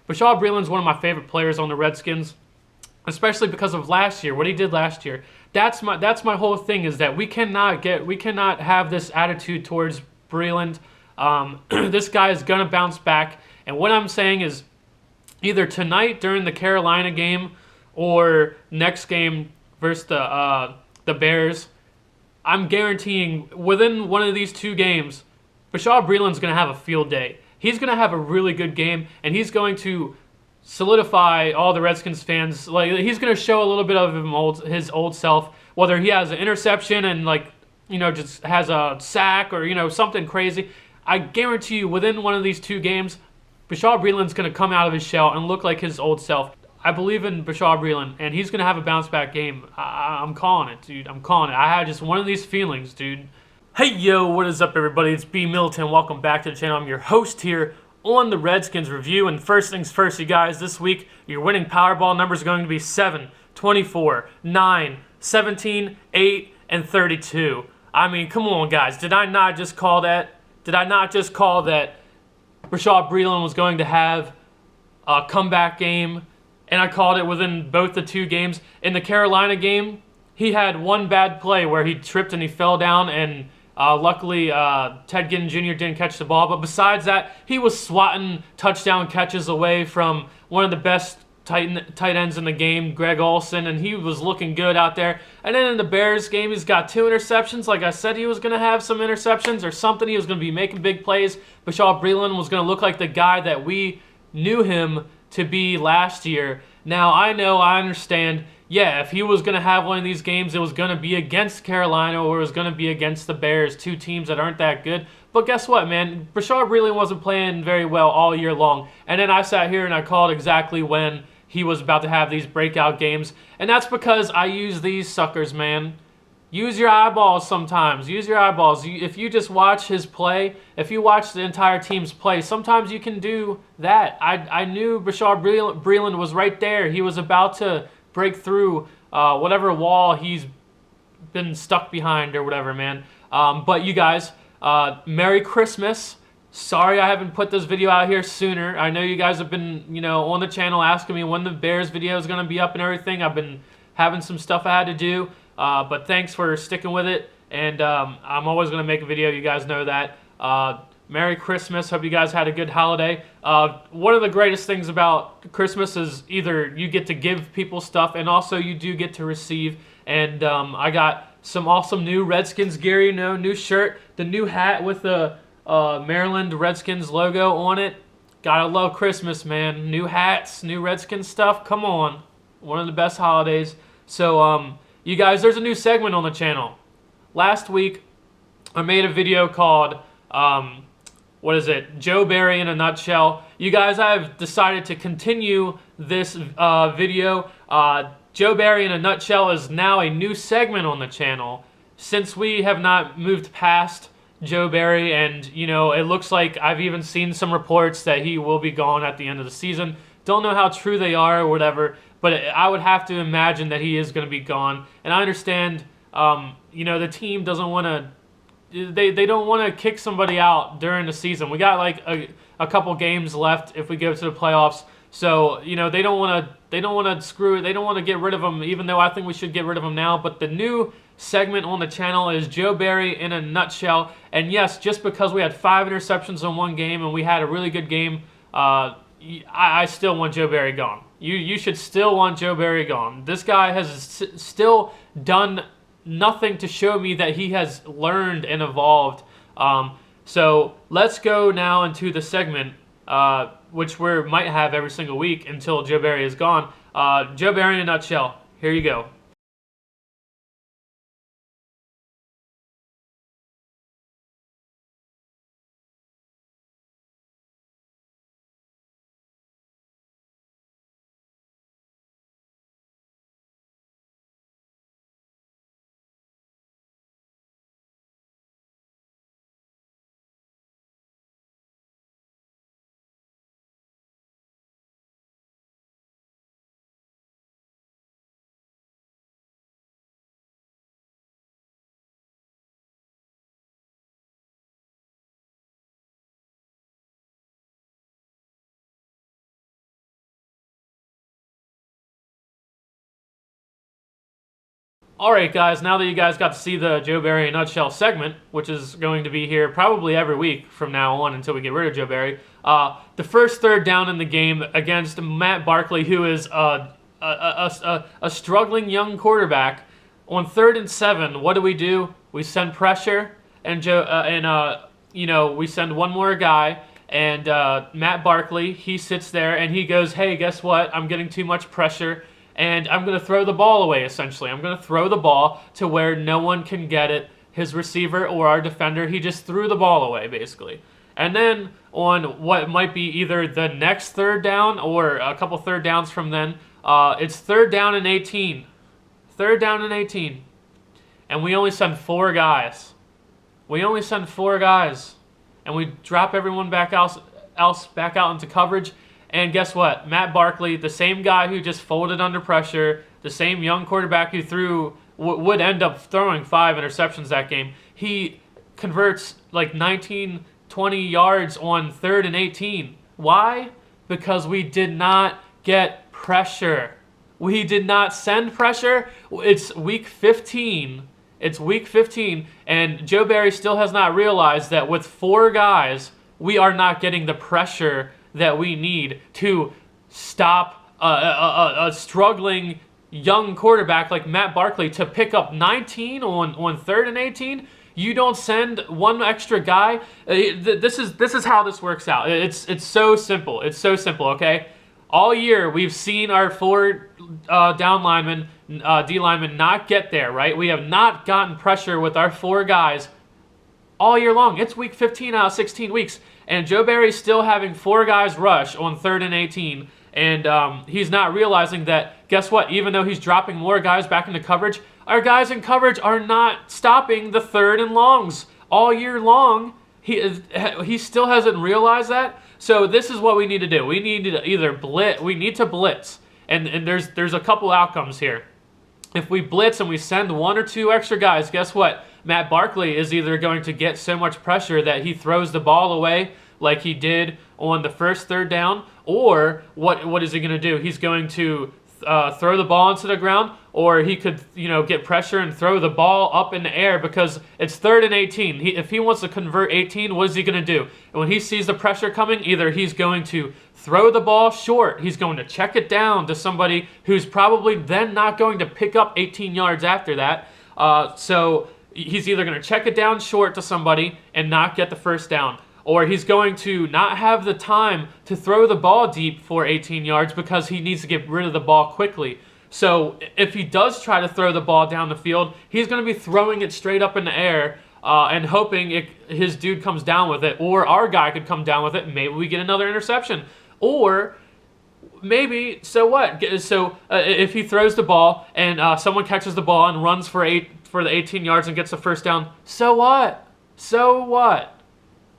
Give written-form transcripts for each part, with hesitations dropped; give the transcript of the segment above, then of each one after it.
Bashaud Breeland's one of my favorite players on the Redskins, especially because of last year, what he did last year. That's my whole thing, is that we cannot have this attitude towards Breeland. This guy is gonna bounce back, and what I'm saying is either tonight during the Carolina game or next game versus the Bears, I'm guaranteeing within one of these two games, Bashaud Breeland's going to have a field day. He's going to have a really good game, and he's going to solidify all the Redskins fans. Like, he's going to show a little bit of his old self, whether he has an interception and, like, you know, just has a sack or, you know, something crazy. I guarantee you within one of these two games, Bashaud Breeland's going to come out of his shell and look like his old self. I believe in Bashaud Breeland, and he's going to have a bounce-back game. I'm calling it, dude. I'm calling it. I had just one of these feelings, dude. Hey, yo, what is up, everybody? It's B. Middleton. Welcome back to the channel. I'm your host here on the Redskins review. And first things first, you guys, this week, your winning Powerball numbers are going to be 7, 24, 9, 17, 8, and 32. I mean, come on, guys. Did I not just call that? Did I not just call that Bashaud Breeland was going to have a comeback game? And I called it within both the two games. In the Carolina game, he had one bad play where he tripped and he fell down, and luckily Ted Ginn Jr. didn't catch the ball. But besides that, he was swatting touchdown catches away from one of the best tight ends in the game, Greg Olsen, and he was looking good out there. And then in the Bears game, he's got 2 interceptions. Like I said, he was going to have some interceptions or something. He was going to be making big plays. Bashaud Breeland was going to look like the guy that we knew him to be last year. Now, I understand, yeah, if he was going to have one of these games, it was going to be against Carolina or it was going to be against the Bears, two teams that aren't that good. But guess what, man? Bashaud really wasn't playing very well all year long. And then I sat here and I called exactly when he was about to have these breakout games. And that's because I use these suckers, man. Use your eyeballs sometimes. Use your eyeballs. If you just watch his play, if you watch the entire team's play, sometimes you can do that. I knew Bashaud Breeland was right there. He was about to break through whatever wall he's been stuck behind or whatever, man. But you guys, Merry Christmas. Sorry I haven't put this video out here sooner. I know you guys have been, you know, on the channel asking me when the Bears video is going to be up and everything. I've been having some stuff I had to do. But thanks for sticking with it, and I'm always going to make a video. You guys know that. Merry Christmas. Hope you guys had a good holiday. One of the greatest things about Christmas is either you get to give people stuff, and also you do get to receive. And I got some awesome new Redskins gear, you know, new shirt, the new hat with the Maryland Redskins logo on it. Gotta love Christmas, man. New hats, new Redskins stuff. Come on. One of the best holidays. So, you guys, there's a new segment on the channel. Last week, I made a video called, what is it? Joe Barry in a Nutshell. You guys, I've decided to continue this video. Joe Barry in a Nutshell is now a new segment on the channel. Since we have not moved past Joe Barry, and, you know, it looks like I've even seen some reports that he will be gone at the end of the season. Don't know how true they are or whatever, but I would have to imagine that he is going to be gone. And I understand, you know, the team doesn't want to, they don't want to kick somebody out during the season. We got like a couple games left if we go to the playoffs. So, you know, they don't want to screw it. They don't want to get rid of him, even though I think we should get rid of him now. But the new segment on the channel is Joe Barry in a Nutshell. And yes, just because we had 5 interceptions in one game and we had a really good game, I still want Joe Barry gone. You should still want Joe Barry gone. This guy has still done nothing to show me that he has learned and evolved. So let's go now into the segment, which we might have every single week until Joe Barry is gone. Joe Barry in a Nutshell. Here you go. All right, guys, now that you guys got to see the Joe Barry Nutshell segment, which is going to be here probably every week from now on until we get rid of Joe Barry, the first third down in the game against Matt Barkley, who is a struggling young quarterback, on 3rd and 7, what do? We send pressure, and we send one more guy, and Matt Barkley, he sits there and he goes, hey, guess what? I'm getting too much pressure, and I'm going to throw the ball away, essentially. I'm going to throw the ball to where no one can get it, his receiver or our defender. He just threw the ball away, basically. And then on what might be either the next third down or a couple third downs from then, it's 3rd down and 18. 3rd down and 18. And we only send 4 guys. We only send 4 guys. And we drop everyone back out into coverage. And guess what? Matt Barkley, the same guy who just folded under pressure, the same young quarterback who would end up throwing 5 interceptions that game, he converts like 19, 20 yards on 3rd and 18. Why? Because we did not get pressure. We did not send pressure. It's week 15. It's week 15, and Joe Barry still has not realized that with 4 guys, we are not getting the pressure that we need to stop a struggling young quarterback like Matt Barkley to pick up 19 on 3rd and 18. You don't send one extra guy. This is how this works out. It's so simple. It's so simple, okay? All year, we've seen our 4 down linemen, D linemen, not get there, right? We have not gotten pressure with our 4 guys all year long. It's week 15 out of 16 weeks, and Joe Barry's still having 4 guys rush on 3rd and 18, and he's not realizing that, guess what? Even though he's dropping more guys back into coverage, our guys in coverage are not stopping the 3rd and longs all year long. He still hasn't realized that. So this is what we need to do. We need to either blitz. We need to blitz, and there's a couple outcomes here. If we blitz and we send 1 or 2 extra guys, guess what? Matt Barkley is either going to get so much pressure that he throws the ball away like he did on the first 3rd down, or what is he going to do? He's going to throw the ball into the ground, or he could get pressure and throw the ball up in the air because it's 3rd and 18. If he wants to convert 18, what is he going to do? And when he sees the pressure coming, either he's going to throw the ball short, he's going to check it down to somebody who's probably then not going to pick up 18 yards after that. So he's either going to check it down short to somebody and not get the first down, or he's going to not have the time to throw the ball deep for 18 yards because he needs to get rid of the ball quickly. So if he does try to throw the ball down the field, he's going to be throwing it straight up in the air and hoping his dude comes down with it, or our guy could come down with it, and maybe we get another interception. Or maybe, so what? So if he throws the ball and someone catches the ball and runs for the 18 yards and gets the first down, so what? So what?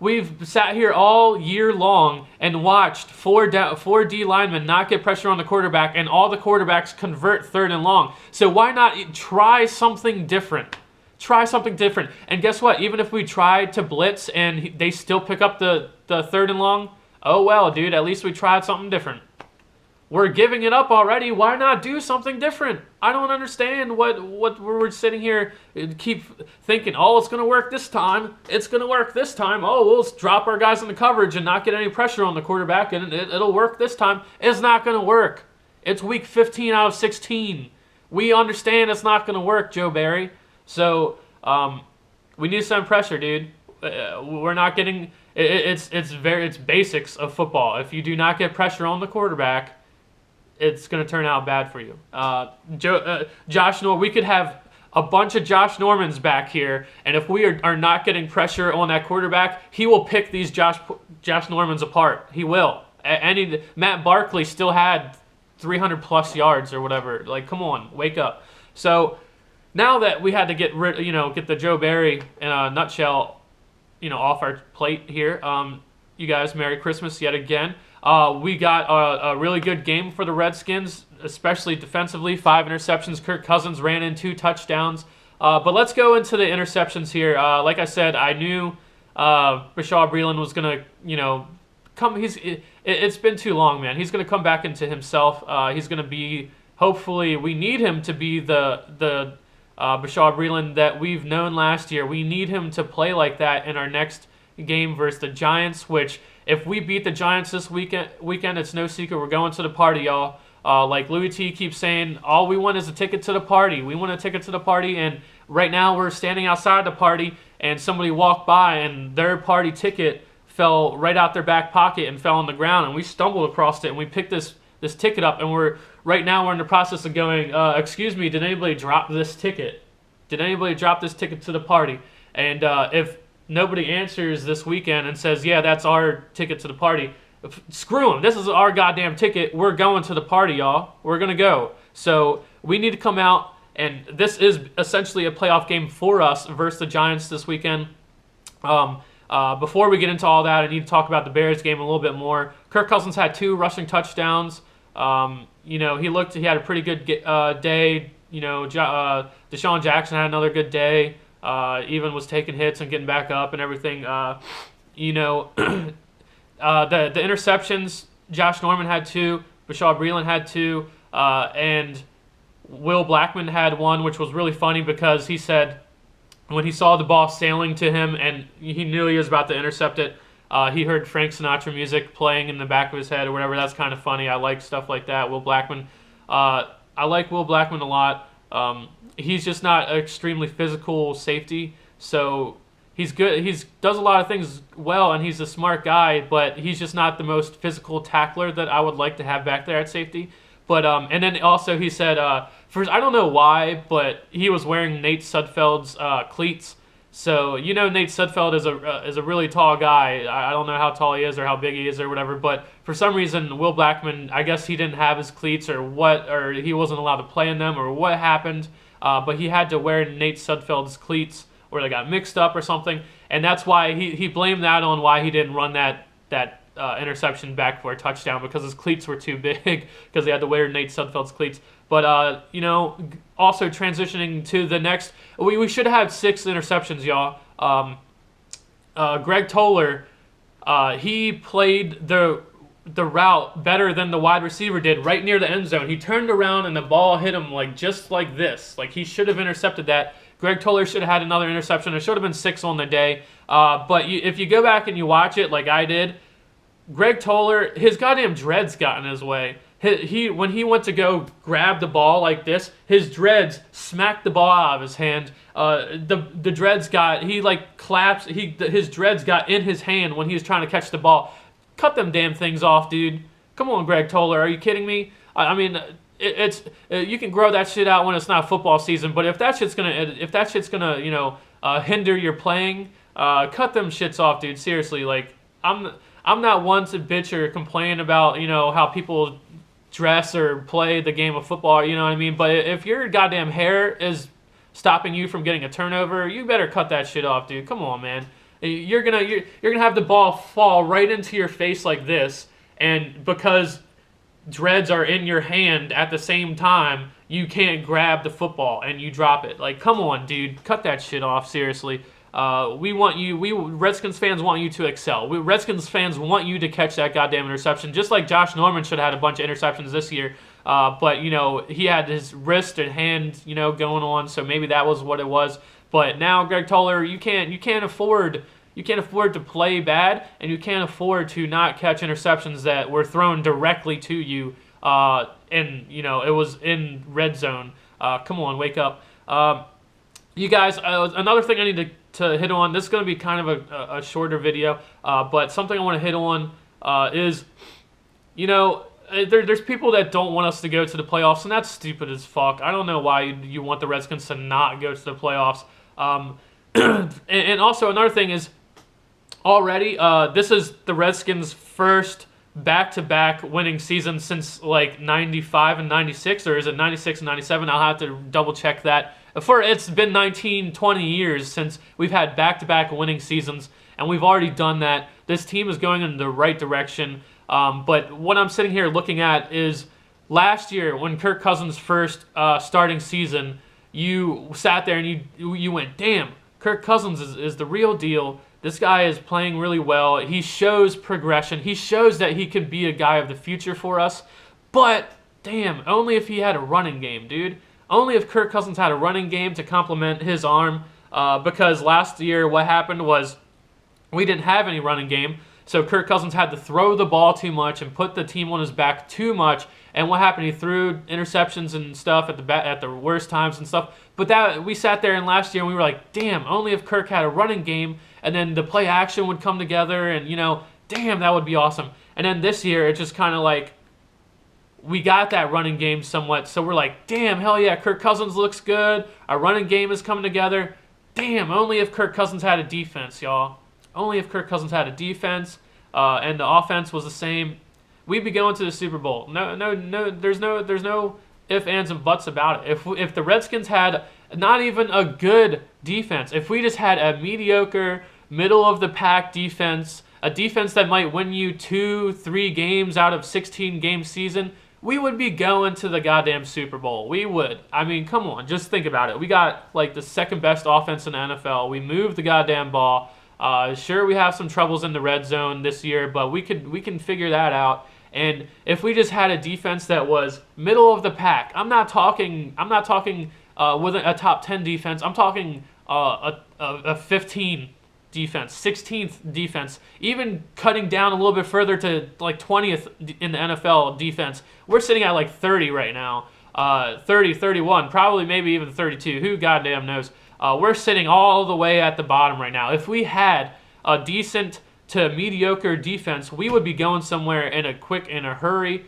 We've sat here all year long and watched 4 D linemen not get pressure on the quarterback, and all the quarterbacks convert 3rd and long. So why not try something different? Try something different. And guess what? Even if we try to blitz and they still pick up the 3rd and long, oh well, dude, at least we tried something different. We're giving it up already. Why not do something different? I don't understand what we're sitting here and keep thinking, oh, it's going to work this time. It's going to work this time. Oh, we'll drop our guys in the coverage and not get any pressure on the quarterback, and it'll work this time. It's not going to work. It's week 15 out of 16. We understand it's not going to work, Joe Barry. So we need some pressure, dude. We're not getting. It's basics of football. If you do not get pressure on the quarterback, it's going to turn out bad for you. Josh Norman, we could have a bunch of Josh Normans back here, and if we are not getting pressure on that quarterback, he will pick these Josh Normans apart. He will. Matt Barkley still had 300 plus yards or whatever. Like, come on, wake up. So now that we had to get the Joe Barry in a nutshell, off our plate here. You guys, Merry Christmas yet again. We got a really good game for the Redskins, especially defensively. 5 interceptions. Kirk Cousins ran in 2 touchdowns. But let's go into the interceptions here. Like I said, I knew Bashaud Breeland was going to, come. It's been too long, man. He's going to come back into himself. He's going to be, hopefully, we need him to be the Bashaw Breeland that we've known last year. We need him to play like that in our next game versus the Giants, which if we beat the Giants this weekend, it's no secret we're going to the party, y'all. Like Louis T keeps saying, all we want is a ticket to the party. We want a ticket to the party, and right now we're standing outside the party, and somebody walked by, and their party ticket fell right out their back pocket and fell on the ground, and we stumbled across it, and we picked this ticket up, and right now we're in the process of going, excuse me, did anybody drop this ticket? Did anybody drop this ticket to the party? And if nobody answers this weekend and says, yeah, that's our ticket to the party, screw them. This is our goddamn ticket. We're going to the party, y'all. We're going to go. So we need to come out, and this is essentially a playoff game for us versus the Giants this weekend. Before we get into all that, I need to talk about the Bears game a little bit more. Kirk Cousins had 2 rushing touchdowns. He had a pretty good day. Deshaun Jackson had another good day. Even was taking hits and getting back up and everything. The interceptions, Josh Norman had 2, Bashaw Breeland had 2, and Will Blackman had 1, which was really funny because he said when he saw the ball sailing to him and he knew he was about to intercept it, he heard Frank Sinatra music playing in the back of his head or whatever. That's kind of funny. I like stuff like that. Will Blackman. I like Will Blackman a lot. He's just not an extremely physical safety, so he's good. He does a lot of things well, and he's a smart guy, but he's just not the most physical tackler that I would like to have back there at safety. But and then also he said, first I don't know why, but he was wearing Nate Sudfeld's cleats. So Nate Sudfeld is a really tall guy. I don't know how tall he is or how big he is or whatever, but for some reason Will Blackman, I guess he didn't have his cleats or he wasn't allowed to play in them or what happened. But he had to wear Nate Sudfeld's cleats or they got mixed up or something, and that's why he blamed that on why he didn't run that interception back for a touchdown, because his cleats were too big because he had to wear Nate Sudfeld's cleats. But also transitioning to the next, we should have had 6 interceptions, y'all. Greg Toller, he played the route better than the wide receiver did right near the end zone. He turned around and the ball hit him just like this. Like he should have intercepted that. Greg Toller should have had another interception. It should have been 6 on the day. But if you go back and you watch it like I did, Greg Toller, his goddamn dreads got in his way. When he went to go grab the ball like this, his dreads smacked the ball out of his hand. The dreads got, his dreads got in his hand when he was trying to catch the ball. Cut them damn things off, dude. Come on, Greg Toller. Are you kidding me? I mean, you can grow that shit out when it's not football season, but if that shit's gonna hinder your playing, cut them shits off, dude. Seriously, like I'm not one to bitch or complain about how people dress or play the game of football, you know what I mean? But if your goddamn hair is stopping you from getting a turnover, you better cut that shit off, dude. Come on, man. You're gonna have the ball fall right into your face like this, and because dreads are in your hand at the same time, you can't grab the football and you drop it. Like, come on, dude. Cut that shit off, seriously. We Redskins fans want you to excel. Redskins fans want you to catch that goddamn interception, just like Josh Norman should have had a bunch of interceptions this year. But he had his wrist and hand, going on, so maybe that was what it was. But now, Greg Toller, you can't afford to play bad, and you can't afford to not catch interceptions that were thrown directly to you. And it was in red zone. Come on, wake up. You guys, another thing I need to hit on, this is going to be kind of a shorter video, but something I want to hit on is, there's people that don't want us to go to the playoffs, and that's stupid as fuck. I don't know why you want the Redskins to not go to the playoffs. And also another thing is, already, this is the Redskins' first back-to-back winning season since like 95 and 96, or is it 96 and 97? I'll have to double-check that. It's been 19, 20 years since we've had back-to-back winning seasons, and we've already done that. This team is going in the right direction. But what I'm sitting here looking at is last year when Kirk Cousins' first starting season, you sat there and you went, damn, Kirk Cousins is the real deal. This guy is playing really well. He shows progression. He shows that he could be a guy of the future for us. But, damn, only if he had a running game, dude. Only if Kirk Cousins had a running game to complement his arm, because last year what happened was we didn't have any running game, so Kirk Cousins had to throw the ball too much and put the team on his back too much. And what happened? He threw interceptions and stuff at the worst times and stuff. But that we sat there and last year and we were like, damn, only if Kirk had a running game and then the play action would come together and, damn, that would be awesome. And then this year it's just kind of like we got that running game somewhat. So we're like, damn, hell yeah, Kirk Cousins looks good. Our running game is coming together. Damn, only if Kirk Cousins had a defense, y'all. Only if Kirk Cousins had a defense and the offense was the same, we'd be going to the Super Bowl. No, there's no ifs, ands, and buts about it. If the Redskins had not even a good defense, if we just had a mediocre, middle-of-the-pack defense, a defense that might win you 2-3 games out of 16-game season, we would be going to the goddamn Super Bowl. We would. I mean, come on, just think about it. We got like the second-best offense in the NFL. We moved the goddamn ball. Sure, we have some troubles in the red zone this year, but we can figure that out. And if we just had a defense that was middle of the pack, I'm not talking with a top 10 defense. I'm talking a 15 defense, 16th defense, even cutting down a little bit further to like 20th in the NFL defense. We're sitting at like 30 right now, 30, 31, probably maybe even 32. Who goddamn knows? We're sitting all the way at the bottom right now. If we had a decent to mediocre defense, we would be going somewhere in a hurry.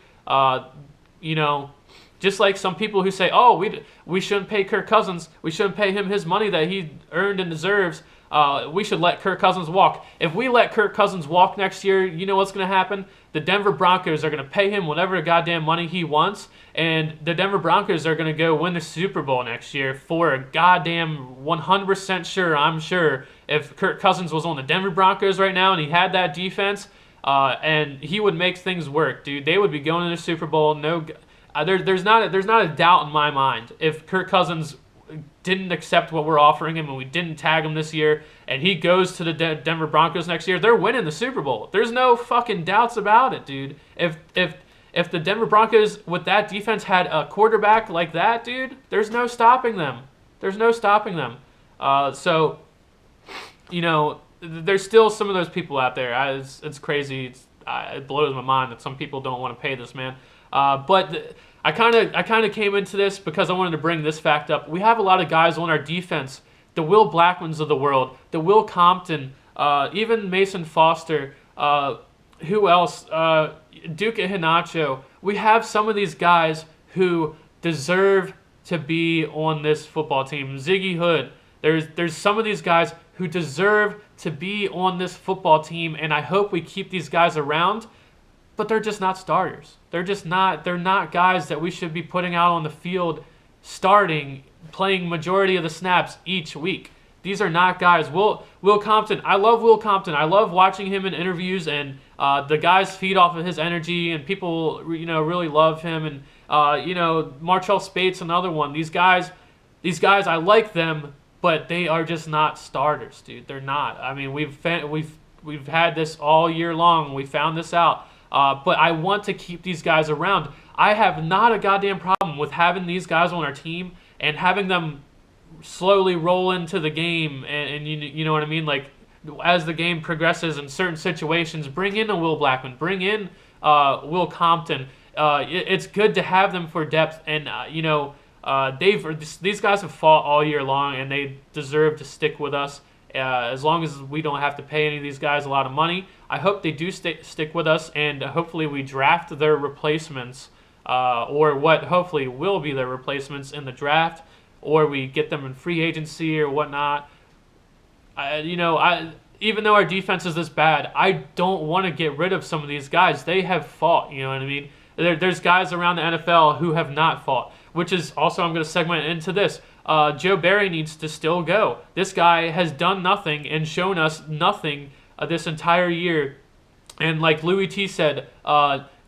Just like some people who say, oh, we shouldn't pay Kirk Cousins. We shouldn't pay him his money that he earned and deserves. We should let Kirk Cousins walk. If we let Kirk Cousins walk next year, you know what's going to happen? The Denver Broncos are going to pay him whatever goddamn money he wants, and the Denver Broncos are going to go win the Super Bowl next year for a goddamn 100% sure, I'm sure. If Kirk Cousins was on the Denver Broncos right now and he had that defense, and he would make things work, dude, they would be going to the Super Bowl. There's not a doubt in my mind. If Kirk Cousins didn't accept what we're offering him and we didn't tag him this year and he goes to the Denver Broncos next year, they're winning the Super Bowl. There's no fucking doubts about it, dude. If the Denver Broncos with that defense had a quarterback like that, dude, there's no stopping them. There's still some of those people out there. It's crazy. It blows my mind that some people don't want to pay this man. But I kind of came into this because I wanted to bring this fact up. We have a lot of guys on our defense, the Will Blackmans of the world, the Will Compton, even Mason Foster, who else? Duke Hinacho. We have some of these guys who deserve to be on this football team. Ziggy Hood. There's some of these guys who deserve to be on this football team, and I hope we keep these guys around. But they're just not starters. They're not guys that we should be putting out on the field starting, playing majority of the snaps each week. These are not guys. Will Compton, I love Will Compton. I love watching him in interviews, and the guys feed off of his energy, and people really love him. And Marshall Spate's another one. These guys, I like them, but they are just not starters, dude. They're not. I mean, we've had this all year long. We found this out. But I want to keep these guys around. I have not a goddamn problem with having these guys on our team and having them slowly roll into the game. And you know what I mean? Like, as the game progresses in certain situations, bring in a Will Blackman, bring in Will Compton. It's good to have them for depth. And, these guys have fought all year long, and they deserve to stick with us. As long as we don't have to pay any of these guys a lot of money. I hope they do stick with us, and hopefully we draft their replacements, or what hopefully will be their replacements in the draft, or we get them in free agency or whatnot. Even though our defense is this bad, I don't want to get rid of some of these guys. They have fought, you know what I mean? There's guys around the NFL who have not fought, which is also, I'm going to segment into this. Joe Barry needs to still go. This guy has done nothing and shown us nothing this entire year. And like Louis T said,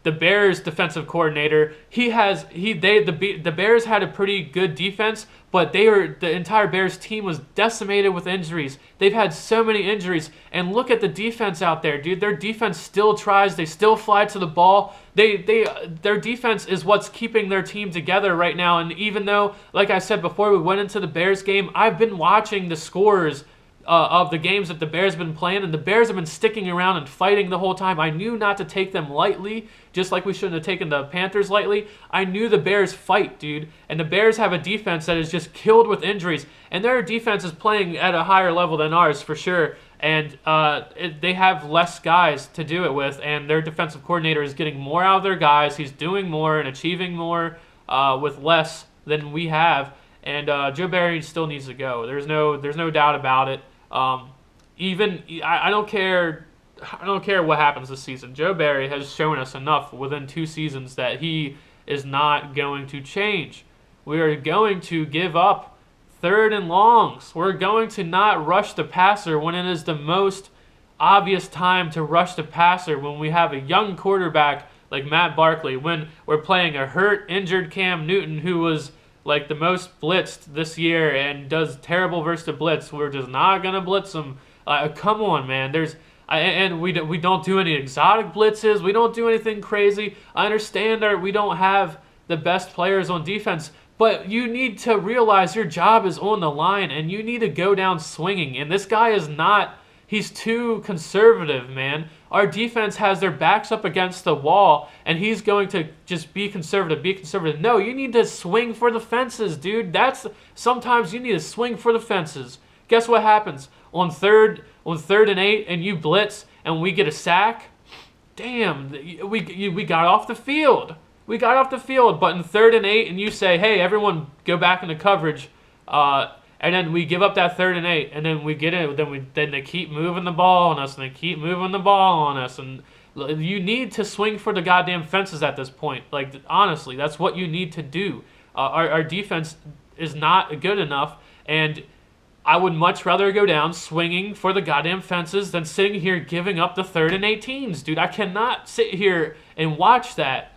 the Bears defensive coordinator, the Bears had a pretty good defense, but the entire Bears team was decimated with injuries. They've had so many injuries, and look at the defense out there, dude. Their defense still tries. They still fly to the ball. Their defense is what's keeping their team together right now. And even though, like I said before, we went into the Bears game, I've been watching the scores of the games that the Bears have been playing, and the Bears have been sticking around and fighting the whole time. I knew not to take them lightly, just like we shouldn't have taken the Panthers lightly. I knew the Bears fight, dude, and the Bears have a defense that is just killed with injuries, and their defense is playing at a higher level than ours for sure, and they have less guys to do it with, and their defensive coordinator is getting more out of their guys. He's doing more and achieving more with less than we have, and Joe Barry still needs to go. There's no doubt about it. I don't care what happens this season. Joe Barry has shown us enough within 2 seasons that he is not going to change. We are going to give up 3rd and longs. We're going to not rush the passer when it is the most obvious time to rush the passer, when we have a young quarterback like Matt Barkley, when we're playing a hurt, injured Cam Newton, who was like the most blitzed this year and does terrible versus the blitz. We're just not gonna blitz him. Come on, man. We don't do any exotic blitzes. We don't do anything crazy. I understand that we don't have the best players on defense, but you need to realize your job is on the line, and you need to go down swinging. And this guy is not. He's too conservative, man. Our defense has their backs up against the wall, and he's going to just be conservative. No, you need to swing for the fences, dude. Sometimes you need to swing for the fences. Guess what happens? On third and 8, and you blitz, and we get a sack. Damn, we got off the field. We got off the field, but in 3rd and 8, and you say, hey, everyone go back into coverage, and then we give up that 3rd and 8, and then we get it. Then they keep moving the ball on us, and they keep moving the ball on us. And you need to swing for the goddamn fences at this point. Like, honestly, that's what you need to do. Our defense is not good enough, and I would much rather go down swinging for the goddamn fences than sitting here giving up the 3rd and 18s, dude. I cannot sit here and watch that.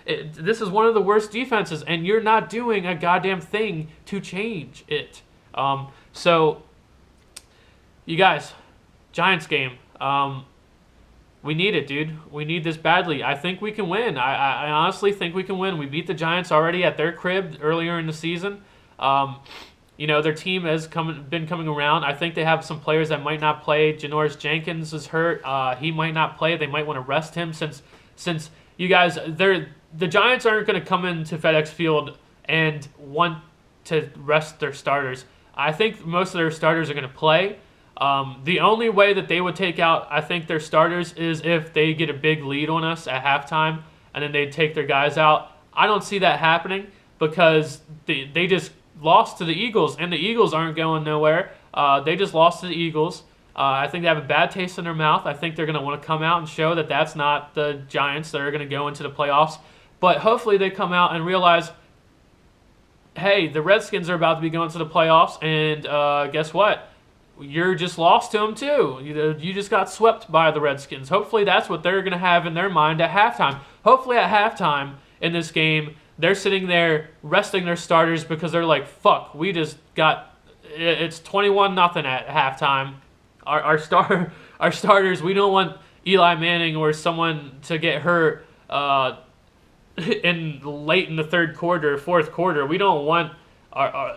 This is one of the worst defenses, and you're not doing a goddamn thing to change it. So, you guys, Giants game. We need it, dude. We need this badly. I think we can win. I honestly think we can win. We beat the Giants already at their crib earlier in the season. Their team has been coming around. I think they have some players that might not play. Janoris Jenkins is hurt. He might not play. They might want to rest him since you guys, the Giants aren't going to come into FedEx Field and want to rest their starters. I think most of their starters are going to play. The only way that they would take out, I think, their starters is if they get a big lead on us at halftime, and then they take their guys out. I don't see that happening because they just lost to the Eagles, and the Eagles aren't going nowhere. They just lost to the Eagles. I think they have a bad taste in their mouth. I think they're going to want to come out and show that that's not the Giants that are going to go into the playoffs. But hopefully they come out and realize, hey, the Redskins are about to be going to the playoffs, and guess what? You're just lost to them too. You just got swept by the Redskins. Hopefully that's what they're going to have in their mind at halftime. Hopefully at halftime in this game, they're sitting there resting their starters because they're like, fuck, we just got, it's 21-0 at halftime. Our starters, we don't want Eli Manning or someone to get hurt late in the fourth quarter. We don't want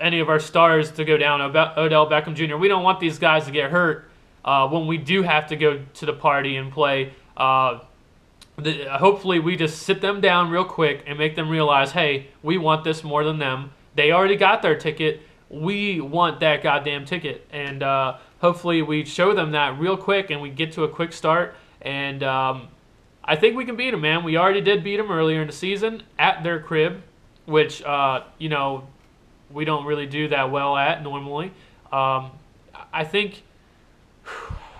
any of our stars to go down. Odell Beckham Jr. We don't want these guys to get hurt when we do have to go to the party and play. Hopefully we just sit them down real quick and make them realize, hey, we want this more than them. They already got their ticket. We want that goddamn ticket. And hopefully we show them that real quick and we get to a quick start. And I think we can beat them, man. We already did beat them earlier in the season at their crib, which, we don't really do that well at normally. I think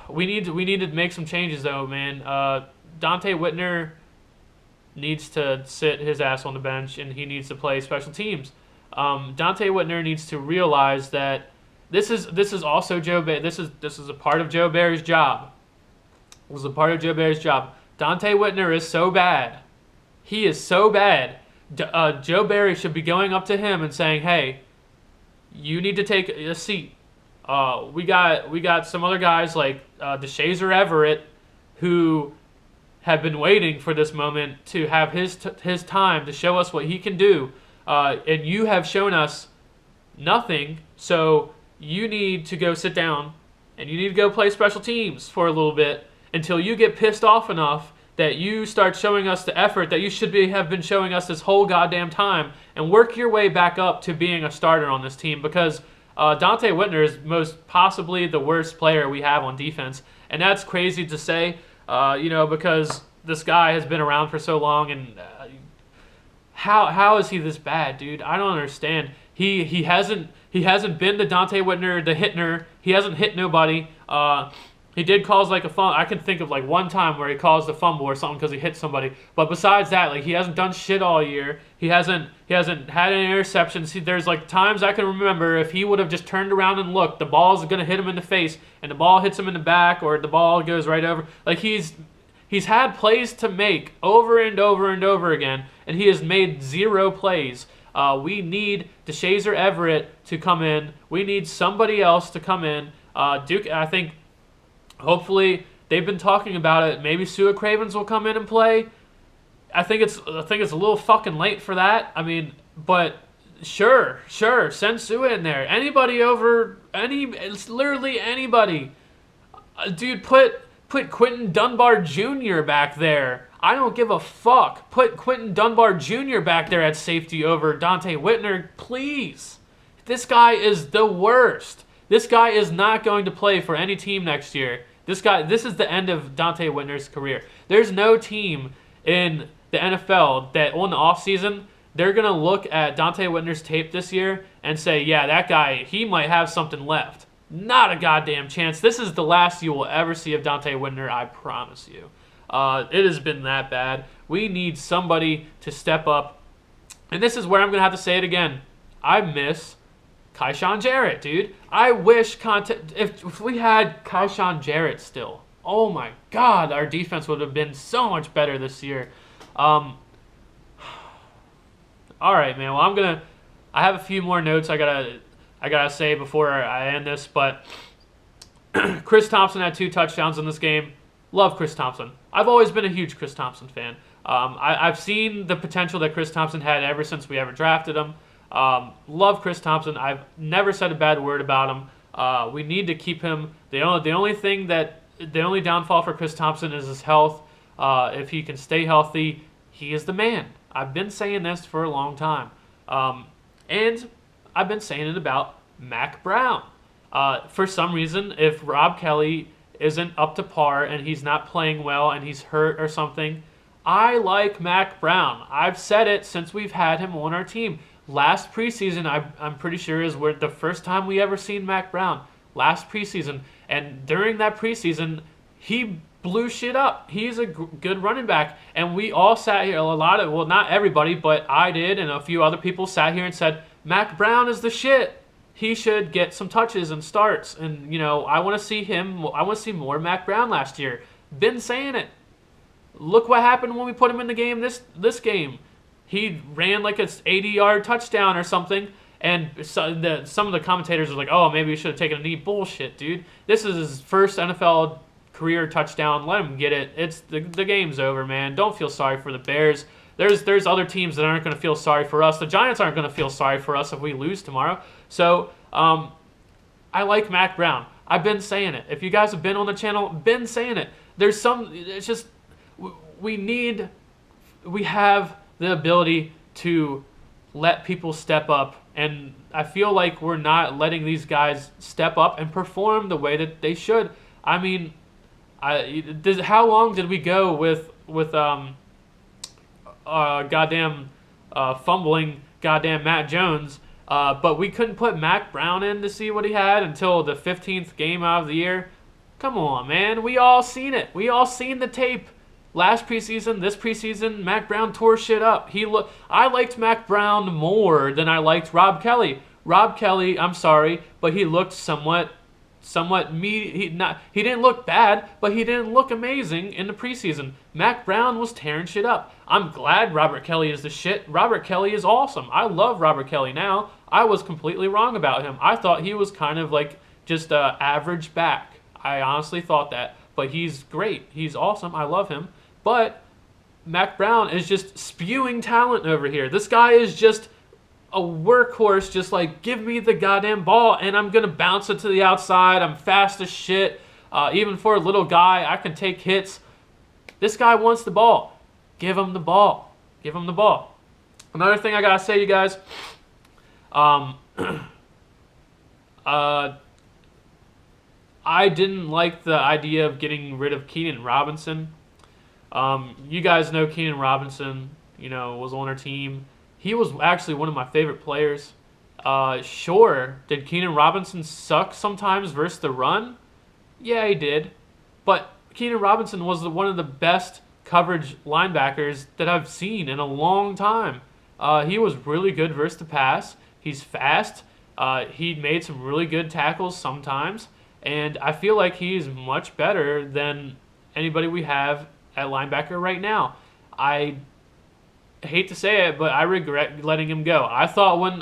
we need to make some changes, though, man. Dante Whitner needs to sit his ass on the bench, and he needs to play special teams. Dante Whitner needs to realize that this is also Joe. This is a part of Joe Barry's job. This is a part of Joe Barry's job. Dante Whitner is so bad. He is so bad. Joe Barry should be going up to him and saying, "Hey, you need to take a seat. We got some other guys like DeShazer Everett who have been waiting for this moment to have his time to show us what he can do, and you have shown us nothing. So you need to go sit down and you need to go play special teams for a little bit until you get pissed off enough that you start showing us the effort that you should have been showing us this whole goddamn time, and work your way back up to being a starter on this team, because Dante Whitner is most possibly the worst player we have on defense. And that's crazy to say, because this guy has been around for so long, and how is he this bad, dude? I don't understand. He hasn't been the Dante Whitner, the hitner. He hasn't hit nobody. He did cause like a fumble. I can think of like one time where he caused a fumble or something because he hit somebody. But besides that, like, he hasn't done shit all year. He hasn't had any interceptions. There's like times I can remember if he would have just turned around and looked, the ball's gonna hit him in the face, and the ball hits him in the back, or the ball goes right over. Like, he's had plays to make over and over and over again, and he has made 0 plays. We need DeShazer Everett to come in. We need somebody else to come in. Duke, I think, hopefully, they've been talking about it. Maybe Sua Cravens will come in and play. I think it's a little fucking late for that. I mean, but sure, send Sua in there. It's literally anybody. Dude, put Quentin Dunbar Jr. back there. I don't give a fuck. Put Quentin Dunbar Jr. back there at safety over Dante Whitner, please. This guy is the worst. This guy is not going to play for any team next year. This is the end of Dante Whitner's career. There's no team in the NFL that on the offseason, they're going to look at Dante Whitner's tape this year and say, yeah, that guy, he might have something left. Not a goddamn chance. This is the last you will ever see of Dante Whitner, I promise you. It has been that bad. We need somebody to step up. And this is where I'm going to have to say it again. I miss Kyshawn Jarrett, dude. I wish if we had Kyshawn Jarrett still, oh my God, our defense would have been so much better this year. All right, man. Well, I have a few more notes I gotta say before I end this, but Chris Thompson had 2 touchdowns in this game. Love Chris Thompson. I've always been a huge Chris Thompson fan. I've seen the potential that Chris Thompson had ever since we ever drafted him. Love Chris Thompson. I've never said a bad word about him. We need to keep him. The only downfall for Chris Thompson is his health. If he can stay healthy, he is the man. I've been saying this for a long time. And I've been saying it about Mac Brown. For some reason, if Rob Kelly isn't up to par and he's not playing well and he's hurt or something, I like Mac Brown. I've said it since we've had him on our team. Last preseason, I'm pretty sure is the first time we ever seen Mac Brown. Last preseason. And during that preseason, he blew shit up. He's a good running back. And we all sat here, not everybody, but I did and a few other people sat here and said, Mac Brown is the shit. He should get some touches and starts. And, I want to see him. I want to see more Mac Brown last year. Been saying it. Look what happened when we put him in the game this game. He ran like an 80-yard touchdown or something, and some of the commentators are like, oh, maybe we should have taken a knee. Bullshit, dude. This is his first NFL career touchdown. Let him get it. It's the game's over, man. Don't feel sorry for the Bears. There's other teams that aren't going to feel sorry for us. The Giants aren't going to feel sorry for us if we lose tomorrow. So I like Mac Brown. I've been saying it. If you guys have been on the channel, been saying it. It's just we have the ability to let people step up, and I feel like we're not letting these guys step up and perform the way that they should. I mean, how long did we go with fumbling goddamn Matt Jones, but we couldn't put Mac Brown in to see what he had until the 15th game out of the year? Come on, man. We all seen it. We all seen the tape. Last preseason, this preseason, Mac Brown tore shit up. I liked Mac Brown more than I liked Rob Kelly. Rob Kelly, I'm sorry, but he looked somewhat somewhat he didn't look bad, but he didn't look amazing in the preseason. Mac Brown was tearing shit up. I'm glad Robert Kelly is the shit. Robert Kelly is awesome. I love Robert Kelly now. I was completely wrong about him. I thought he was kind of like just a average back. I honestly thought that, but he's great. He's awesome. I love him. But Mac Brown is just spewing talent over here. This guy is just a workhorse, just like, give me the goddamn ball and I'm gonna bounce it to the outside. I'm fast as shit. Even for a little guy, I can take hits. This guy wants the ball. Give him the ball. Give him the ball. Another thing I gotta say, you guys, I didn't like the idea of getting rid of Keenan Robinson. You guys know Keenan Robinson, was on our team. He was actually one of my favorite players. Sure, did Keenan Robinson suck sometimes versus the run? Yeah, he did. But Keenan Robinson was one of the best coverage linebackers that I've seen in a long time. He was really good versus the pass. He's fast. He made some really good tackles sometimes. And I feel like he's much better than anybody we have at linebacker right now. I hate to say it, but I regret letting him go. I thought when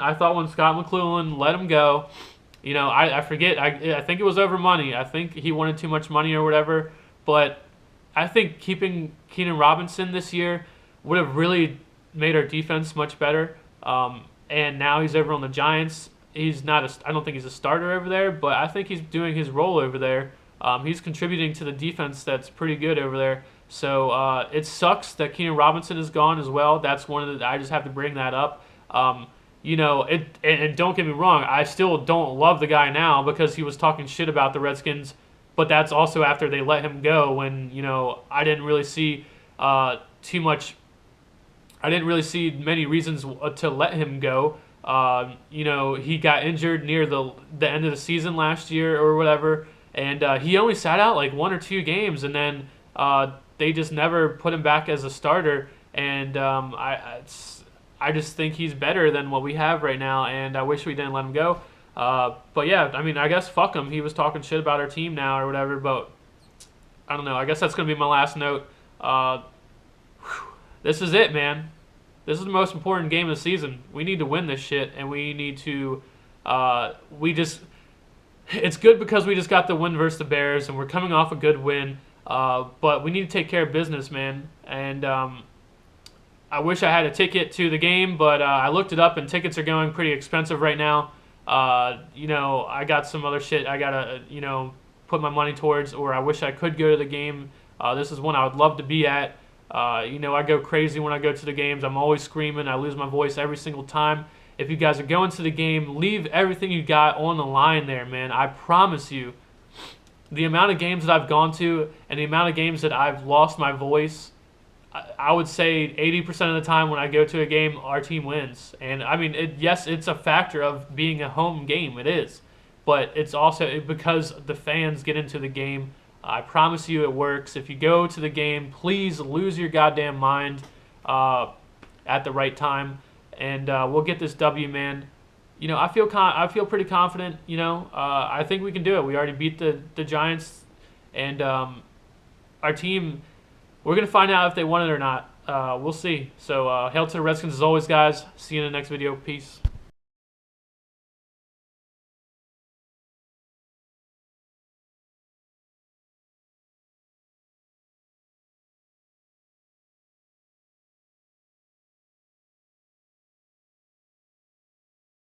Scott McClellan let him go, I forget. I think it was over money. I think he wanted too much money or whatever. But I think keeping Keenan Robinson this year would have really made our defense much better. And now he's over on the Giants. He's not. I don't think he's a starter over there, but I think he's doing his role over there. He's contributing to the defense that's pretty good over there. So it sucks that Keenan Robinson is gone as well. That's one of the. I just have to bring that up. And don't get me wrong, I still don't love the guy now because he was talking shit about the Redskins. But that's also after they let him go when I didn't really see too much. I didn't really see many reasons to let him go. He got injured near the end of the season last year or whatever, and he only sat out like 1 or 2 games, and then they just never put him back as a starter. And I just think he's better than what we have right now, and I wish we didn't let him go. But yeah, I mean, I guess fuck him. He was talking shit about our team now or whatever, but I don't know. I guess that's going to be my last note. This is it, man. This is the most important game of the season. We need to win this shit, and we need to it's good because we just got the win versus the Bears, and we're coming off a good win, but we need to take care of business, man. And I wish I had a ticket to the game, but I looked it up, and tickets are going pretty expensive right now. I got some other shit I gotta, put my money towards, or I wish I could go to the game. This is one I would love to be at. I go crazy when I go to the games. I'm always screaming. I lose my voice every single time. If you guys are going to the game, leave everything you got on the line there, man. I promise you, the amount of games that I've gone to and the amount of games that I've lost my voice, I would say 80% of the time when I go to a game, our team wins. And, I mean, yes, it's a factor of being a home game. It is. But it's also because the fans get into the game. I promise you it works. If you go to the game, please lose your goddamn mind at the right time, and we'll get this W, man. I feel pretty confident. I think we can do it. We already beat the Giants, and our team. We're gonna find out if they won it or not. We'll see. So hail to the Redskins as always, guys. See you in the next video. Peace.